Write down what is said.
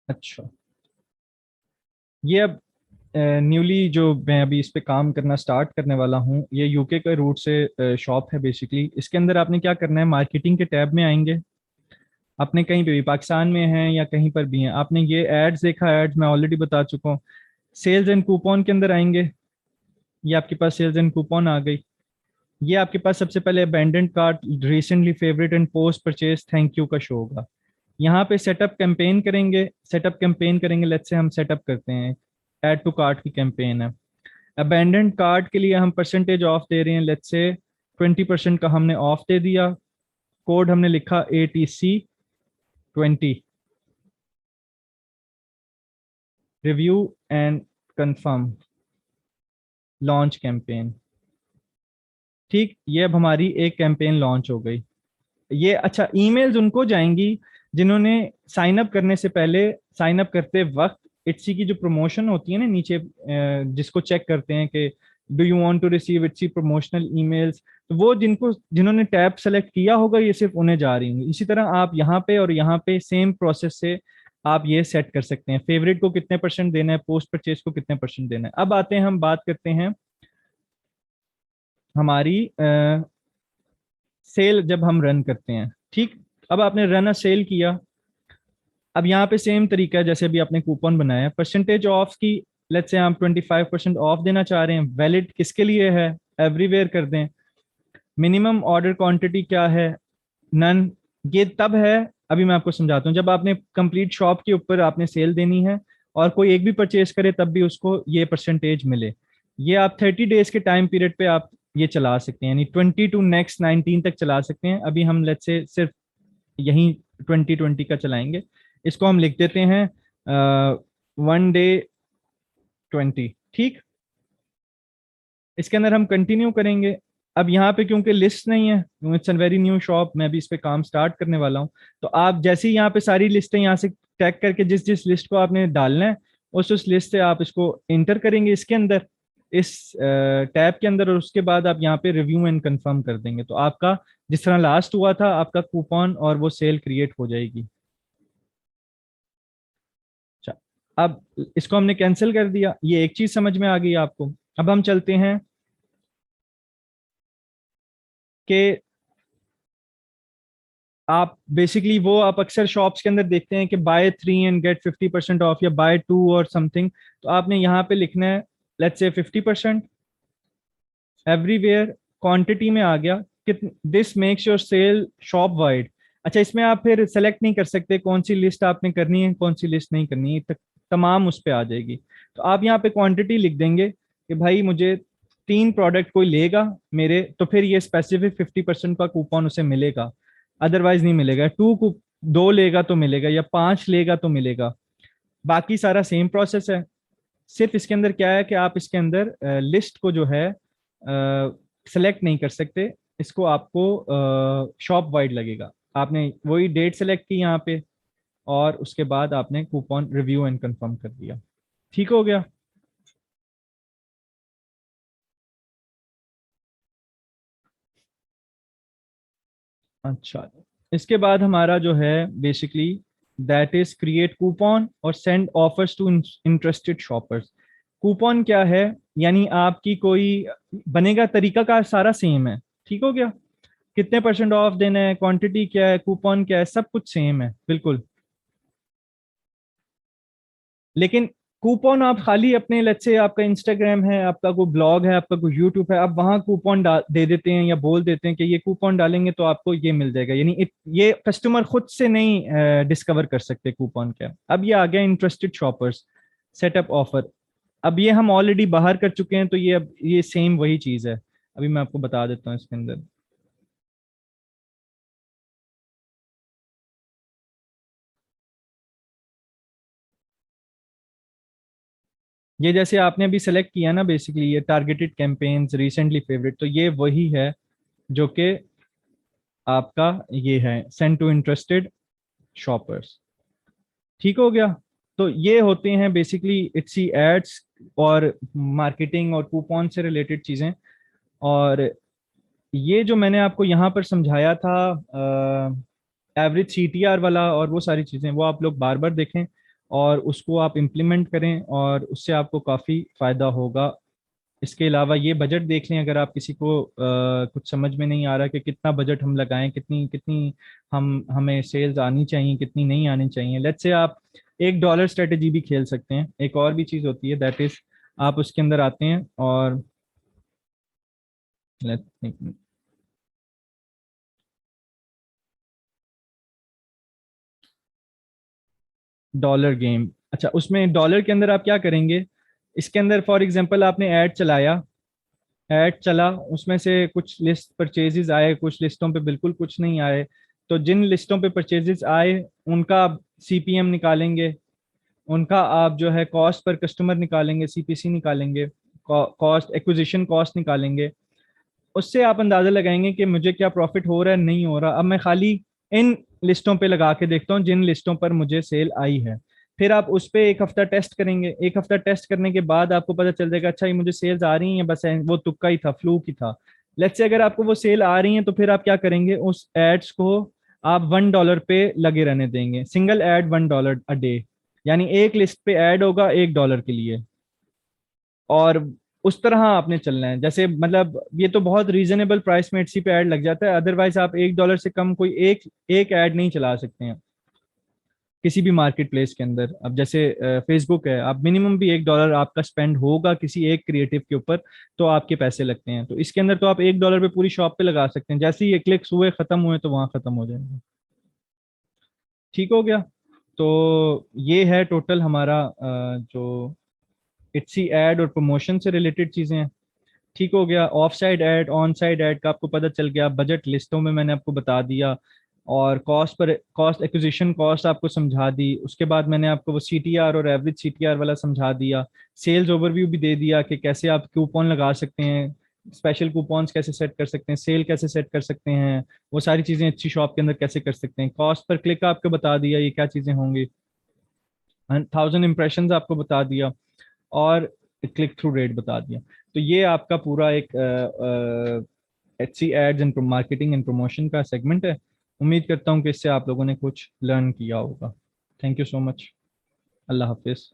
अच्छा, ये अब न्यूली जो मैं अभी इस पे काम करना स्टार्ट करने वाला हूँ, ये यूके के रूट से शॉप है बेसिकली। इसके अंदर आपने क्या करना है, मार्केटिंग के टैब में आएंगे। आपने कहीं पे भी पाकिस्तान में हैं या कहीं पर भी हैं, आपने ये एड्स देखा, एड्स मैं ऑलरेडी बता चुका हूँ। सेल्स एंड कूपन के अंदर आएंगे। ये आपके पास सेल्स एंड कूपन आ गई। ये आपके पास सबसे पहले abandoned cart, recently favourite and post purchase thank you का शो होगा। यहाँ पे सेटअप कैंपेन करेंगे। सेटअप कैंपेन करेंगे, लेट्स से हम सेटअप करते हैं, ऐड टू कार्ट की कैंपेन है। अबेंडेंट कार्ट के लिए हम परसेंटेज ऑफ दे रहे हैं, लेट्स से 20% का हमने ऑफ दे दिया। कोड हमने लिखा ATC 20। Review and confirm launch campaign. ठीक, ये अब हमारी एक कैंपेन लॉन्च हो गई। ये अच्छा, ईमेल्स उनको जाएंगी जिन्होंने साइन अप करने से पहले, साइन अप करते वक्त इट्सी की जो प्रमोशन होती है ना नीचे, जिसको चेक करते हैं कि do you want to receive Etsy promotional emails, तो वो जिन्होंने टैब सेलेक्ट किया होगा, ये सिर्फ उन्हें जा रही होंगी। इसी तरह आप यहाँ पे और यहाँ पे सेम प्रोसेस से आप ये सेट कर सकते हैं, फेवरेट को कितने परसेंट देना है, पोस्ट परचेज को कितने परसेंट देना है। अब आते हैं, हम बात करते हैं हमारी सेल जब हम रन करते हैं। ठीक, अब आपने रन अ सेल किया। अब यहाँ पे सेम तरीका है जैसे अभी आपने कूपन बनाया, परसेंटेज ऑफ की। लेट्स से हम 25% ऑफ देना चाह रहे हैं, वैलिड किसके लिए है, एवरीवेयर कर दें। मिनिमम ऑर्डर क्वांटिटी क्या है, नन। ये तब है, अभी मैं आपको समझाता हूँ, जब आपने कंप्लीट शॉप के ऊपर आपने सेल देनी है और कोई एक भी परचेज करे तब भी उसको ये परसेंटेज मिले। ये आप 30 डेज के टाइम पीरियड पे आप ये चला सकते हैं, यानी 20 टू नेक्स्ट 19 तक चला सकते हैं। अभी हम लेट्स से सिर्फ यहीं 2020 का चलाएंगे। इसको हम लिख देते हैं 1 डे 20। ठीक, इसके अंदर हम कंटिन्यू करेंगे। अब यहाँ पे क्योंकि लिस्ट नहीं है, it's a very new shop, मैं भी इस पे काम स्टार्ट करने वाला हूँ। तो आप जैसे ही यहाँ पे सारी लिस्टें यहाँ से टैग करके जिस जिस लिस्ट को आपने डालना है, उस लिस्ट से आप इसको इंटर करेंगे इसके अंदर, इस टैब के अंदर, और उसके बाद आप यहाँ पे रिव्यू एंड कंफर्म कर देंगे, तो आपका जिस तरह लास्ट हुआ था आपका कूपन और वो सेल क्रिएट हो जाएगी। अच्छा, अब इसको हमने कैंसिल कर दिया, ये एक चीज समझ में आ गई आपको। अब हम चलते हैं कि आप बेसिकली वो आप अक्सर शॉप्स के अंदर देखते हैं कि बाय 3 एंड गेट 50% ऑफ, या बाय 2 और समथिंग। तो आपने यहाँ पे लिखना है, लेट्स से 50% एवरीवेयर। क्वांटिटी में आ गया कि this makes your sale shop wide. अच्छा, इसमें आप फिर सेलेक्ट नहीं कर सकते कौन सी लिस्ट आपने करनी है, कौन सी लिस्ट नहीं करनी है, तमाम उस पर आ जाएगी। तो आप यहाँ पे क्वांटिटी लिख देंगे कि भाई मुझे 3 प्रोडक्ट कोई लेगा मेरे, तो फिर ये स्पेसिफिक 50% का कूपन उसे मिलेगा, अदरवाइज नहीं मिलेगा। 2 लेगा तो मिलेगा, या 5 लेगा तो मिलेगा। बाकी सारा सेम प्रोसेस है। सिर्फ इसके अंदर क्या है कि आप इसके अंदर लिस्ट को जो है सेलेक्ट नहीं कर सकते, इसको आपको शॉप वाइड लगेगा। आपने वही डेट सेलेक्ट की यहाँ पे, और उसके बाद आपने कूपन रिव्यू एंड कंफर्म कर दिया। ठीक हो गया। अच्छा, इसके बाद हमारा जो है basically that is create coupon और send offers to interested shoppers. Coupon क्या है, यानी आपकी कोई बनेगा, तरीका का सारा सेम है। ठीक हो गया, कितने परसेंट ऑफ देना है, क्वांटिटी क्या है, कूपन क्या है, सब कुछ सेम है बिल्कुल। लेकिन कूपन आप खाली अपने, लेट्स से आपका इंस्टाग्राम है, आपका कोई ब्लॉग है, आपका कोई यूट्यूब है, आप वहां कूपन दे देते हैं या बोल देते हैं कि ये कूपन डालेंगे तो आपको ये मिल जाएगा, यानी ये कस्टमर खुद से नहीं डिस्कवर कर सकते कूपन क्या। अब ये आ गया इंटरेस्टेड शॉपर्स, सेटअप ऑफर। अब ये हम ऑलरेडी बाहर कर चुके हैं, तो ये अब ये सेम वही चीज है। अभी मैं आपको बता देता हूँ इसके अंदर। ये जैसे आपने अभी सेलेक्ट किया ना, बेसिकली ये टारगेटेड कैंपेन्स, रिसेंटली फेवरेट, तो ये वही है जो कि आपका ये है सेंड टू इंटरेस्टेड शॉपर्स। ठीक हो गया। तो ये होते हैं बेसिकली इट्सी एड्स और मार्केटिंग और कूपन से रिलेटेड चीजें। और ये जो मैंने आपको यहाँ पर समझाया था एवरेज CTR वाला और वो सारी चीजें, वो आप लोग बार बार देखें। और उसको आप इम्प्लीमेंट करें और उससे आपको काफ़ी फ़ायदा होगा। इसके अलावा ये बजट देख लें, अगर आप किसी को कुछ समझ में नहीं आ रहा कि कितना बजट हम लगाएं, कितनी कितनी हमें सेल्स आनी चाहिए, कितनी नहीं आनी चाहिए। लेट्स से आप $1 स्ट्रेटेजी भी खेल सकते हैं। एक और भी चीज़ होती है, दैट इज आप उसके अंदर आते हैं और लेट डॉलर गेम। अच्छा, उसमें डॉलर के अंदर आप क्या करेंगे, इसके अंदर फॉर एग्जांपल आपने ऐड चलाया, ऐड चला, उसमें से कुछ लिस्ट परचेजेस आए, कुछ लिस्टों पे बिल्कुल कुछ नहीं आए। तो जिन लिस्टों पे परचेजेस आए उनका आप सीपीएम निकालेंगे, उनका आप जो है कॉस्ट पर कस्टमर निकालेंगे, सीपीसी निकालेंगे, कॉस्ट एक्विजिशन कॉस्ट निकालेंगे। उससे आप अंदाजा लगाएंगे कि मुझे क्या प्रॉफिट हो रहा है, नहीं हो रहा। अब मैं खाली इन लिस्टों पे लगा के देखता हूँ जिन लिस्टों पर मुझे सेल आई है। फिर आप उस पे एक हफ्ता टेस्ट करेंगे। एक हफ्ता टेस्ट करने के बाद आपको पता चल जाएगा अच्छा ये मुझे सेल्स आ रही हैं, बस वो तुक्का ही था, फ्लूक ही था। लेट्स से अगर आपको वो सेल आ रही है तो फिर आप क्या करेंगे, उस एड्स को आप $1 पे लगे रहने देंगे। सिंगल एड $1 अ डे, यानी एक लिस्ट पे ऐड होगा $1 के लिए। और उस तरह आपने चलना है। जैसे मतलब ये तो बहुत रीजनेबल प्राइस में इसी पे ऐड लग जाता है, अदरवाइज आप $1 से कम कोई एक एक ऐड नहीं चला सकते हैं किसी भी मार्केट प्लेस के अंदर। अब जैसे फेसबुक है, आप मिनिमम भी $1 आपका स्पेंड होगा किसी एक क्रिएटिव के ऊपर, तो आपके पैसे लगते हैं। तो इसके अंदर तो आप $1 पे पूरी शॉप पे लगा सकते हैं, जैसे ही ये क्लिक्स हुए खत्म हुए तो वहां खत्म हो जाएंगे। ठीक हो गया। तो ये है टोटल हमारा जो इट्सी एड और प्रमोशन से रिलेटेड चीजें हैं। ठीक हो गया। Of side add, on side add का आपको पता चल गया। बजट लिस्टों में मैंने आपको बता दिया, और कॉस्ट एक्विजिशन कॉस्ट आपको समझा दी। उसके बाद मैंने आपको वो सीटीआर और एवरेज सीटीआर वाला समझा दिया। सेल्स ओवरव्यू भी दे दिया कि कैसे आप कूपन लगा सकते हैं, स्पेशल कूपन्स कैसे सेट कर सकते हैं, सेल कैसे सेट कर सकते हैं, वो सारी चीजें अच्छी शॉप के अंदर कैसे कर सकते हैं। कॉस्ट पर क्लिक आपको बता दिया ये क्या चीजें होंगी। 1000 इम्प्रेशन आपको बता दिया, और क्लिक थ्रू रेट बता दिया। तो ये आपका पूरा एक HC ads and marketing and promotion का सेगमेंट है। उम्मीद करता हूँ कि इससे आप लोगों ने कुछ लर्न किया होगा। Thank you so much. Allah Hafiz.